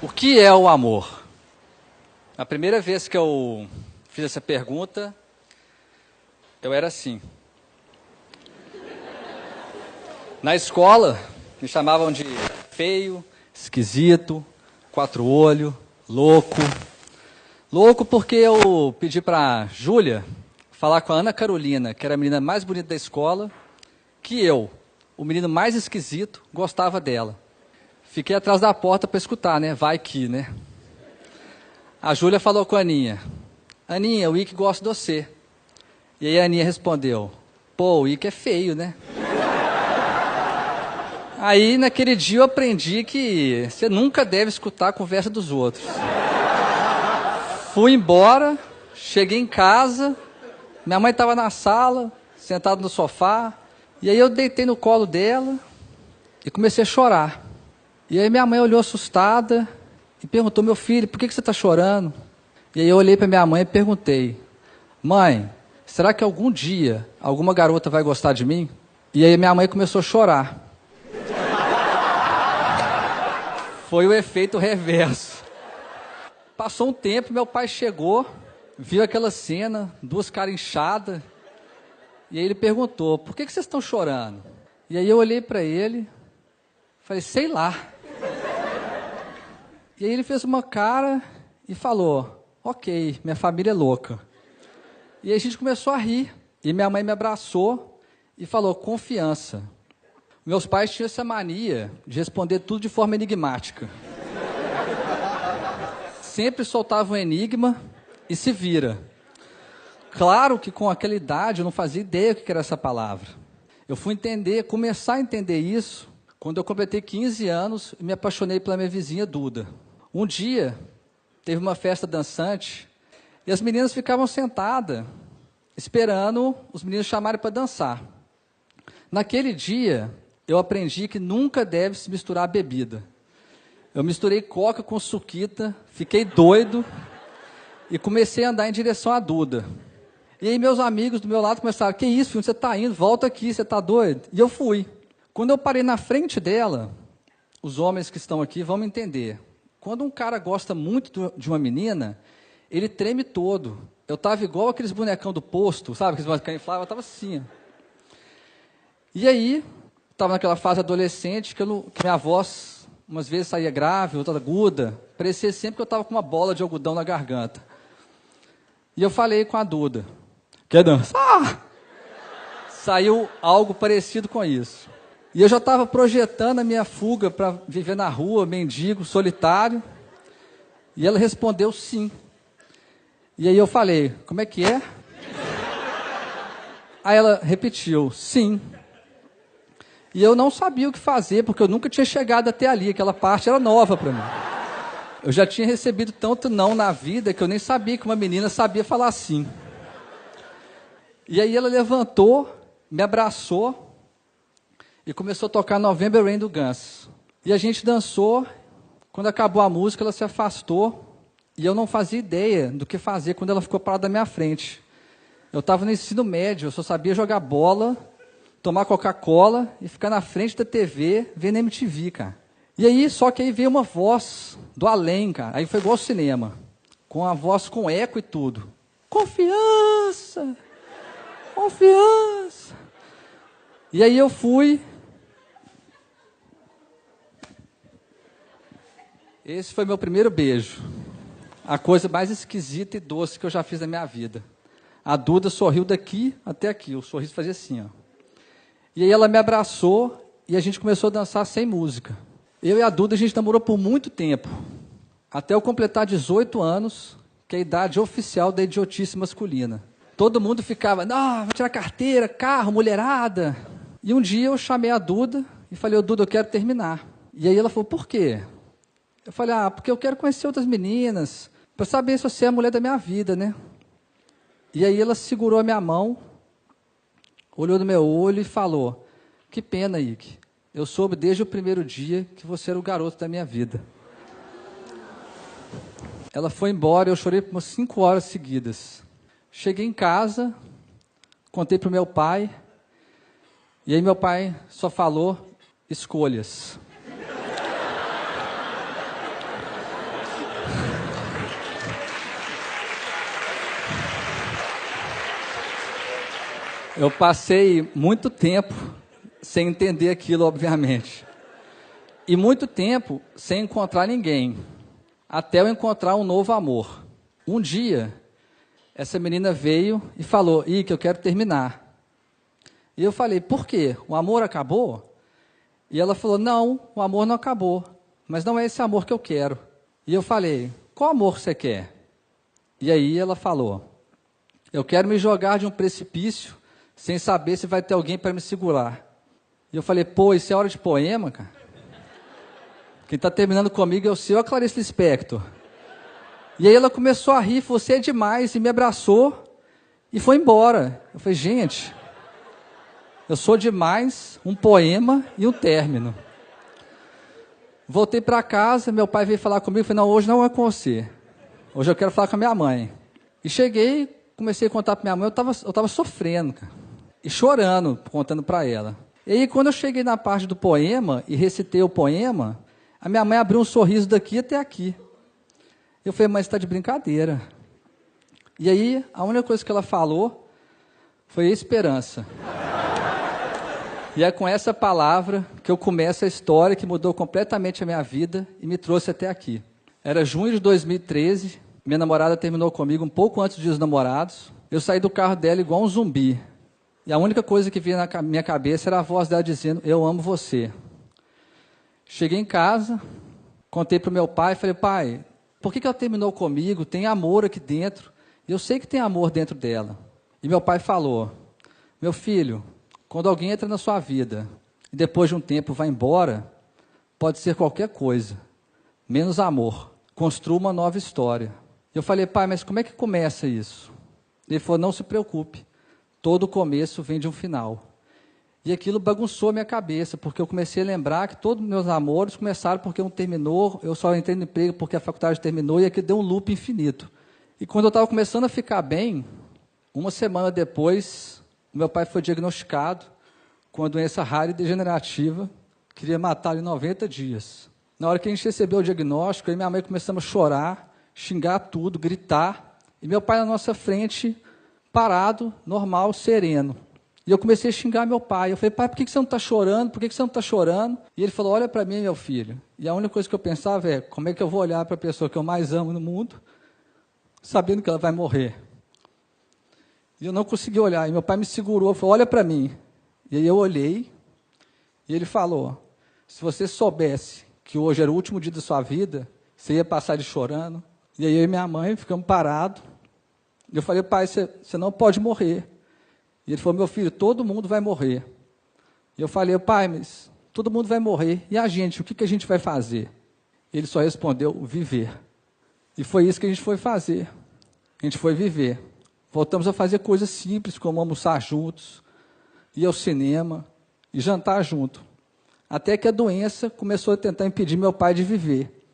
O que é o amor? A primeira vez que eu fiz essa pergunta, eu era assim. Na escola, me chamavam de feio, esquisito, quatro olhos, louco. Louco porque eu pedi para Júlia falar com a Ana Carolina, que era a menina mais bonita da escola, que eu, o menino mais esquisito, gostava dela. Fiquei atrás da porta para escutar, né? Vai que, né? A Júlia falou com a Aninha. Aninha, o Ike gosta de você. E aí a Aninha respondeu. Pô, o Ike é feio, né? Aí, naquele dia, eu aprendi que você nunca deve escutar a conversa dos outros. Fui embora, cheguei em casa, minha mãe estava na sala, sentada no sofá, e aí eu deitei no colo dela e comecei a chorar. E aí minha mãe olhou assustada e perguntou, meu filho, por que você está chorando? E aí eu olhei para minha mãe e perguntei, mãe, será que algum dia alguma garota vai gostar de mim? E aí minha mãe começou a chorar. Foi o efeito reverso. Passou um tempo, meu pai chegou, viu aquela cena, duas caras inchadas, e aí ele perguntou, por que vocês estão chorando? E aí eu olhei para ele, falei, sei lá. E aí ele fez uma cara e falou, ok, minha família é louca. E aí a gente começou a rir, e minha mãe me abraçou e falou, confiança. Meus pais tinham essa mania de responder tudo de forma enigmática. Sempre soltava um enigma e se vira. Claro que com aquela idade eu não fazia ideia do que era essa palavra. Eu fui começar a entender isso, quando eu completei 15 anos e me apaixonei pela minha vizinha Duda. Um dia, teve uma festa dançante e as meninas ficavam sentadas, esperando os meninos chamarem para dançar. Naquele dia, eu aprendi que nunca deve se misturar bebida. Eu misturei coca com suquita, fiquei doido e comecei a andar em direção à Duda. E aí meus amigos do meu lado começaram, que isso, filho, você está indo? Volta aqui, você está doido? E eu fui. Quando eu parei na frente dela, os homens que estão aqui vão me entender. Quando um cara gosta muito de uma menina, ele treme todo. Eu estava igual aqueles bonecão do posto, sabe? Aqueles bonecão inflável, eu estava assim. Ó. E aí, estava naquela fase adolescente que minha voz... Umas vezes saía grave, outra aguda. Parecia sempre que eu estava com uma bola de algodão na garganta. E eu falei com a Duda. Quer dançar? Saiu algo parecido com isso. E eu já estava projetando a minha fuga para viver na rua, mendigo, solitário. E ela respondeu sim. E aí eu falei, como é que é? Aí ela repetiu, sim. E eu não sabia o que fazer, porque eu nunca tinha chegado até ali, aquela parte era nova para mim. Eu já tinha recebido tanto não na vida, que eu nem sabia que uma menina sabia falar sim. E aí ela levantou, me abraçou, e começou a tocar November Rain do Guns. E a gente dançou, quando acabou a música ela se afastou, e eu não fazia ideia do que fazer quando ela ficou parada na minha frente. Eu estava no ensino médio, eu só sabia jogar bola, tomar Coca-Cola e ficar na frente da TV vendo MTV, cara. E aí, só que aí veio uma voz do além, cara. Aí foi igual ao cinema. Com a voz com eco e tudo. Confiança! Confiança! E aí eu fui. Esse foi meu primeiro beijo. A coisa mais esquisita e doce que eu já fiz na minha vida. A Duda sorriu daqui até aqui. O sorriso fazia assim, ó. E aí ela me abraçou e a gente começou a dançar sem música. Eu e a Duda, a gente namorou por muito tempo. Até eu completar 18 anos, que é a idade oficial da idiotice masculina. Todo mundo ficava, não, vou tirar carteira, carro, mulherada. E um dia eu chamei a Duda e falei, Duda, eu quero terminar. E aí ela falou, por quê? Eu falei, porque eu quero conhecer outras meninas, para saber se você é a mulher da minha vida, né? E aí ela segurou a minha mão, olhou no meu olho e falou, que pena, Ike. Eu soube desde o primeiro dia que você era o garoto da minha vida. Ela foi embora e eu chorei por umas 5 horas seguidas. Cheguei em casa, contei para o meu pai, e aí meu pai só falou escolhas. Eu passei muito tempo sem entender aquilo, obviamente. E muito tempo sem encontrar ninguém, até eu encontrar um novo amor. Um dia, essa menina veio e falou, que eu quero terminar. E eu falei, por quê? O amor acabou? E ela falou, não, o amor não acabou, mas não é esse amor que eu quero. E eu falei, qual amor você quer? E aí ela falou, eu quero me jogar de um precipício sem saber se vai ter alguém para me segurar. E eu falei, pô, isso é hora de poema, cara? Quem está terminando comigo é o seu, a Clarice Lispector. E aí ela começou a rir, você é demais, e me abraçou e foi embora. Eu falei, gente, eu sou demais, um poema e um término. Voltei para casa, meu pai veio falar comigo, eu falei, não, hoje não é com você. Hoje eu quero falar com a minha mãe. E cheguei, comecei a contar para minha mãe, eu estava sofrendo, cara, e chorando, contando para ela. E aí quando eu cheguei na parte do poema e recitei o poema, a minha mãe abriu um sorriso daqui até aqui. Eu falei, mas você está de brincadeira. E aí, a única coisa que ela falou foi esperança. E é com essa palavra que eu começo a história que mudou completamente a minha vida e me trouxe até aqui. Era junho de 2013, minha namorada terminou comigo um pouco antes dos namorados. Eu saí do carro dela igual um zumbi. E a única coisa que vinha na minha cabeça era a voz dela dizendo, eu amo você. Cheguei em casa, contei para o meu pai, falei, pai, por que ela terminou comigo? Tem amor aqui dentro. E eu sei que tem amor dentro dela. E meu pai falou, meu filho, quando alguém entra na sua vida e depois de um tempo vai embora, pode ser qualquer coisa, menos amor. Construa uma nova história. Eu falei, pai, mas como é que começa isso? Ele falou, não se preocupe, todo começo vem de um final. E aquilo bagunçou a minha cabeça, porque eu comecei a lembrar que todos os meus namores começaram porque um terminou, eu só entrei no emprego porque a faculdade terminou, e aquilo deu um loop infinito. E quando eu estava começando a ficar bem, uma semana depois, meu pai foi diagnosticado com uma doença rara e degenerativa, queria matar ele em 90 dias. Na hora que a gente recebeu o diagnóstico, eu e minha mãe começamos a chorar, xingar tudo, gritar, e meu pai na nossa frente, parado, normal, sereno. E eu comecei a xingar meu pai. Eu falei, pai, por que você não está chorando? Por que você não está chorando? E ele falou, olha para mim, meu filho. E a única coisa que eu pensava é, como é que eu vou olhar para a pessoa que eu mais amo no mundo, sabendo que ela vai morrer? E eu não consegui olhar. E meu pai me segurou, falou, olha para mim. E aí eu olhei, e ele falou, se você soubesse que hoje era o último dia da sua vida, você ia passar de chorando. E aí eu e minha mãe ficamos parados. E eu falei, pai, você não pode morrer. E ele falou, meu filho, todo mundo vai morrer. E eu falei, pai, mas todo mundo vai morrer. E a gente, o que a gente vai fazer? Ele só respondeu, viver. E foi isso que a gente foi fazer. A gente foi viver. Voltamos a fazer coisas simples, como almoçar juntos, ir ao cinema e jantar junto. Até que a doença começou a tentar impedir meu pai de viver.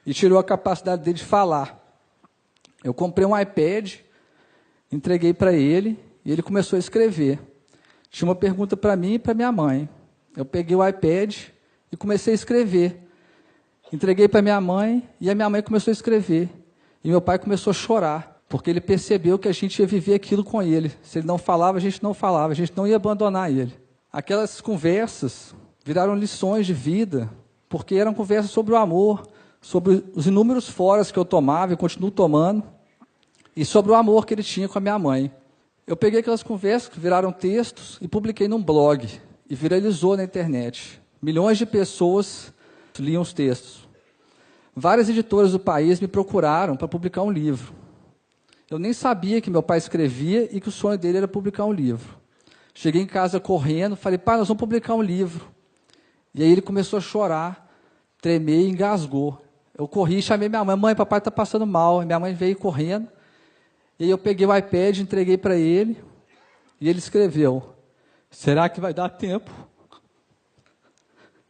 E tirou a capacidade dele de falar. Eu comprei um iPad, entreguei para ele, e ele começou a escrever. Tinha uma pergunta para mim e para minha mãe. Eu peguei o iPad e comecei a escrever. Entreguei para minha mãe e a minha mãe começou a escrever. E meu pai começou a chorar, porque ele percebeu que a gente ia viver aquilo com ele. Se ele não falava, a gente não falava, a gente não ia abandonar ele. Aquelas conversas viraram lições de vida, porque eram conversas sobre o amor, sobre os inúmeros foras que eu tomava e continuo tomando, e sobre o amor que ele tinha com a minha mãe. Eu peguei aquelas conversas que viraram textos e publiquei num blog, e viralizou na internet. Milhões de pessoas liam os textos. Várias editoras do país me procuraram para publicar um livro. Eu nem sabia que meu pai escrevia e que o sonho dele era publicar um livro. Cheguei em casa correndo, falei, pai, nós vamos publicar um livro. E aí ele começou a chorar, tremer e engasgou. Eu corri e chamei minha mãe, mãe, papai está passando mal. E minha mãe veio correndo. E aí eu peguei o iPad, entreguei para ele, e ele escreveu, será que vai dar tempo?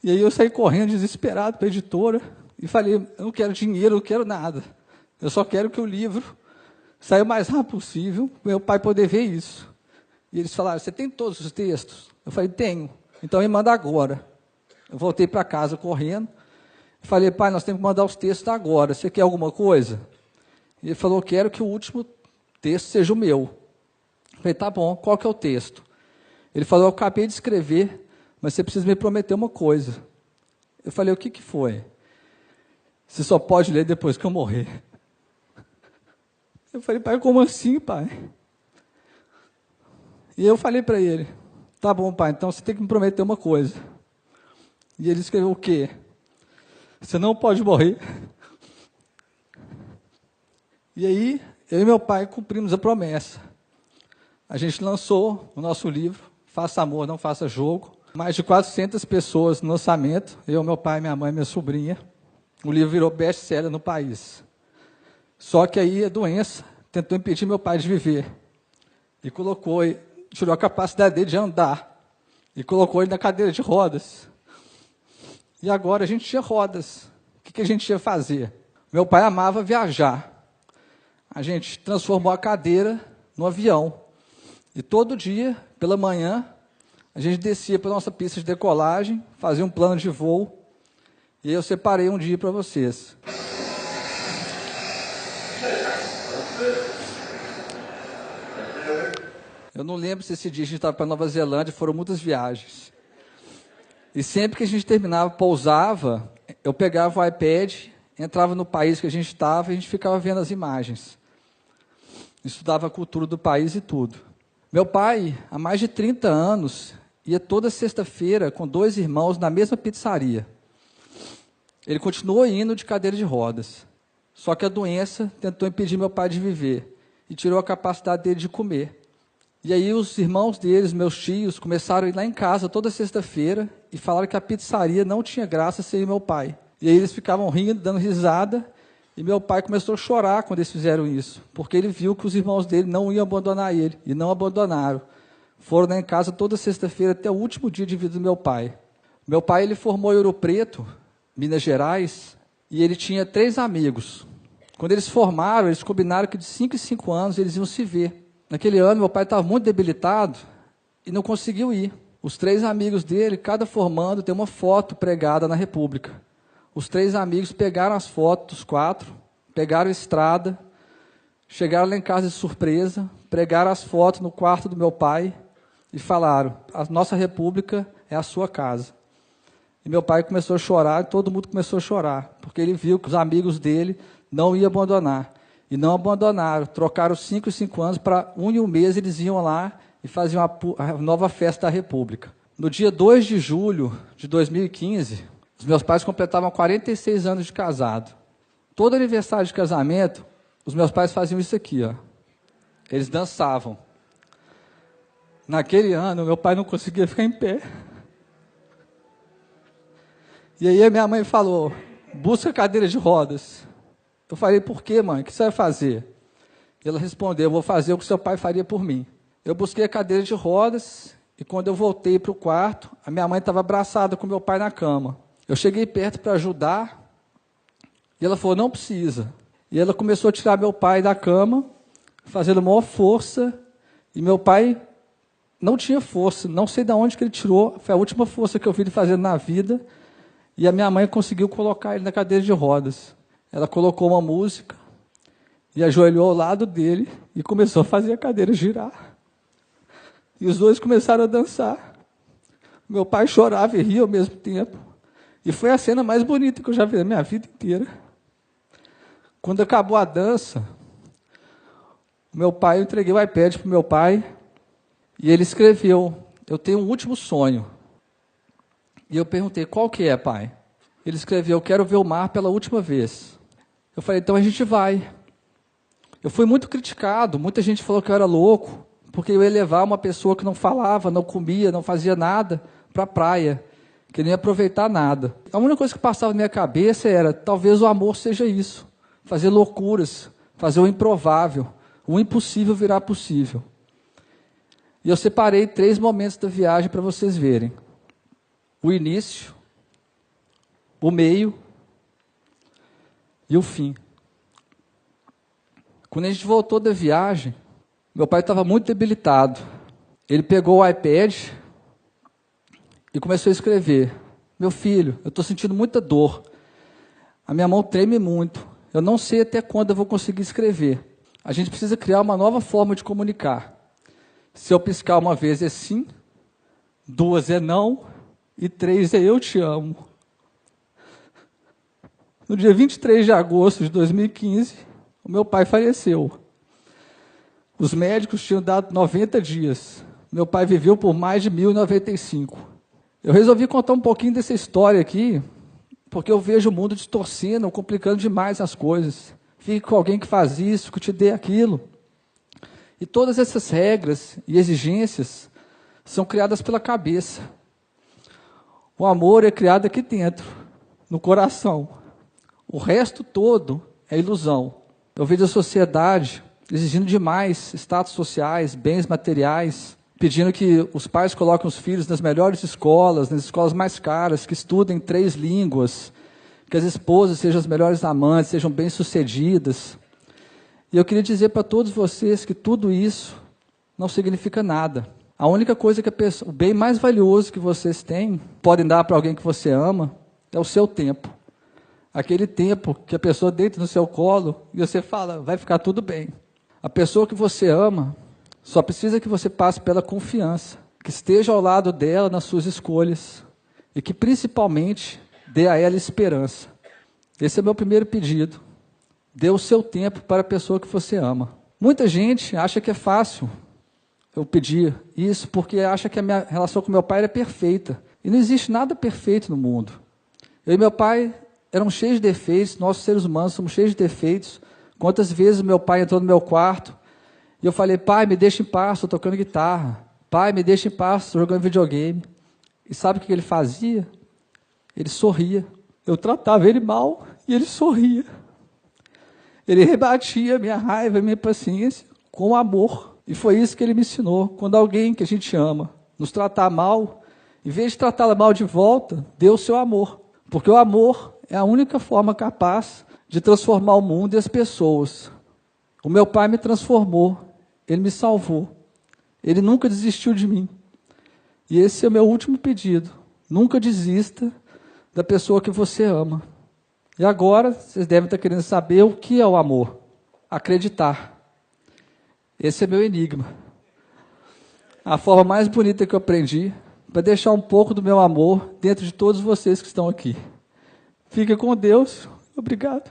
E aí eu saí correndo, desesperado, para a editora, e falei, eu não quero dinheiro, eu não quero nada. Eu só quero que o livro saia o mais rápido possível, para meu pai poder ver isso. E eles falaram, você tem todos os textos? Eu falei, tenho. Então me manda agora. Eu voltei para casa correndo, e falei, pai, nós temos que mandar os textos agora, você quer alguma coisa? E ele falou, quero que o último texto seja o meu. Eu falei, tá bom, qual que é o texto? Ele falou, eu acabei de escrever, mas você precisa me prometer uma coisa. Eu falei, o que que foi? Você só pode ler depois que eu morrer. Eu falei, pai, como assim, pai? E eu falei para ele, tá bom, pai, então você tem que me prometer uma coisa. E ele escreveu o quê? Você não pode morrer. E aí, eu e meu pai cumprimos a promessa. A gente lançou o nosso livro, Faça Amor, Não Faça Jogo. Mais de 400 pessoas no lançamento, eu, meu pai, minha mãe, minha sobrinha. O livro virou best-seller no país. Só que aí a doença tentou impedir meu pai de viver. E tirou a capacidade dele de andar. E colocou ele na cadeira de rodas. E agora a gente tinha rodas. O que a gente ia fazer? Meu pai amava viajar. A gente transformou a cadeira no avião. E todo dia, pela manhã, a gente descia para a nossa pista de decolagem, fazia um plano de voo. E aí eu separei um dia para vocês. Eu não lembro se esse dia a gente estava para Nova Zelândia, foram muitas viagens. E sempre que a gente terminava, pousava, eu pegava o iPad, entrava no país que a gente estava e a gente ficava vendo as imagens. Estudava a cultura do país e tudo. Meu pai, há mais de 30 anos, ia toda sexta-feira com 2 irmãos na mesma pizzaria. Ele continuou indo de cadeira de rodas. Só que a doença tentou impedir meu pai de viver e tirou a capacidade dele de comer. E aí os irmãos deles, meus tios, começaram a ir lá em casa toda sexta-feira e falaram que a pizzaria não tinha graça sem meu pai. E aí eles ficavam rindo, dando risada, e meu pai começou a chorar quando eles fizeram isso, porque ele viu que os irmãos dele não iam abandonar ele, e não abandonaram. Foram lá em casa toda sexta-feira até o último dia de vida do meu pai. Meu pai, ele formou em Ouro Preto, Minas Gerais, e ele tinha 3 amigos. Quando eles formaram, eles combinaram que de 5 em 5 anos eles iam se ver. Naquele ano, meu pai estava muito debilitado e não conseguiu ir. Os 3 amigos dele, cada formando, tem uma foto pregada na República. Os 3 amigos pegaram as fotos dos 4, pegaram a estrada, chegaram lá em casa de surpresa, pregaram as fotos no quarto do meu pai e falaram, a nossa República é a sua casa. E meu pai começou a chorar, e todo mundo começou a chorar, porque ele viu que os amigos dele não iam abandonar. E não abandonaram, trocaram 5 em 5 anos para 1 em 1 mês eles iam lá e faziam a nova festa da República. No dia 2 de julho de 2015, os meus pais completavam 46 anos de casado. Todo aniversário de casamento, os meus pais faziam isso aqui, ó. Eles dançavam. Naquele ano, meu pai não conseguia ficar em pé. E aí a minha mãe falou, busca cadeira de rodas. Eu falei, por quê, mãe? O que você vai fazer? E ela respondeu, eu vou fazer o que seu pai faria por mim. Eu busquei a cadeira de rodas e quando eu voltei para o quarto, a minha mãe estava abraçada com meu pai na cama. Eu cheguei perto para ajudar e ela falou, não precisa. E ela começou a tirar meu pai da cama, fazendo maior força, e meu pai não tinha força, não sei de onde que ele tirou, foi a última força que eu vi ele fazendo na vida, e a minha mãe conseguiu colocar ele na cadeira de rodas. Ela colocou uma música e ajoelhou ao lado dele e começou a fazer a cadeira girar. E os dois começaram a dançar. Meu pai chorava e ria ao mesmo tempo. E foi a cena mais bonita que eu já vi na minha vida inteira. Quando acabou a dança, eu entreguei o iPad para o meu pai e ele escreveu, eu tenho um último sonho. E eu perguntei, qual que é, pai? Ele escreveu, eu quero ver o mar pela última vez. Eu falei, então a gente vai. Eu fui muito criticado, muita gente falou que eu era louco, porque eu ia levar uma pessoa que não falava, não comia, não fazia nada, para a praia, que não ia aproveitar nada. A única coisa que passava na minha cabeça era, talvez o amor seja isso, fazer loucuras, fazer o improvável, o impossível virar possível. E eu separei 3 momentos da viagem para vocês verem. O início, o meio e o fim. Quando a gente voltou da viagem, meu pai estava muito debilitado. Ele pegou o iPad e começou a escrever. Meu filho, eu estou sentindo muita dor. A minha mão treme muito. Eu não sei até quando eu vou conseguir escrever. A gente precisa criar uma nova forma de comunicar. Se eu piscar uma vez é sim, 2 é não e 3 é eu te amo. No dia 23 de agosto de 2015, o meu pai faleceu. Os médicos tinham dado 90 dias. Meu pai viveu por mais de 1095. Eu resolvi contar um pouquinho dessa história aqui, porque eu vejo o mundo distorcendo, complicando demais as coisas. Fique com alguém que faz isso, que te dê aquilo. E todas essas regras e exigências são criadas pela cabeça. O amor é criado aqui dentro, no coração. O resto todo é ilusão. Eu vejo a sociedade exigindo demais status sociais, bens materiais, pedindo que os pais coloquem os filhos nas melhores escolas, nas escolas mais caras, que estudem 3 línguas, que as esposas sejam as melhores amantes, sejam bem-sucedidas. E eu queria dizer para todos vocês que tudo isso não significa nada. A única coisa que o bem mais valioso que vocês têm, podem dar para alguém que você ama, é o seu tempo. Aquele tempo que a pessoa deita no seu colo e você fala, vai ficar tudo bem. A pessoa que você ama só precisa que você passe pela confiança, que esteja ao lado dela nas suas escolhas e que principalmente dê a ela esperança. Esse é o meu primeiro pedido. Dê o seu tempo para a pessoa que você ama. Muita gente acha que é fácil eu pedir isso porque acha que a minha relação com meu pai é perfeita. E não existe nada perfeito no mundo. Eu e meu pai eram cheios de defeitos, nós seres humanos somos cheios de defeitos. Quantas vezes meu pai entrou no meu quarto e eu falei, pai, me deixa em paz, estou tocando guitarra. Pai, me deixa em paz, estou jogando videogame. E sabe o que ele fazia? Ele sorria. Eu tratava ele mal e ele sorria. Ele rebatia a minha raiva, a minha paciência com amor. E foi isso que ele me ensinou. Quando alguém que a gente ama nos tratar mal, em vez de tratá-la mal de volta, dê o seu amor. Porque o amor é a única forma capaz de transformar o mundo e as pessoas. O meu pai me transformou, ele me salvou. Ele nunca desistiu de mim. E esse é o meu último pedido. Nunca desista da pessoa que você ama. E agora, vocês devem estar querendo saber o que é o amor. Acreditar. Esse é meu enigma. A forma mais bonita que eu aprendi para deixar um pouco do meu amor dentro de todos vocês que estão aqui. Fique com Deus. Obrigado.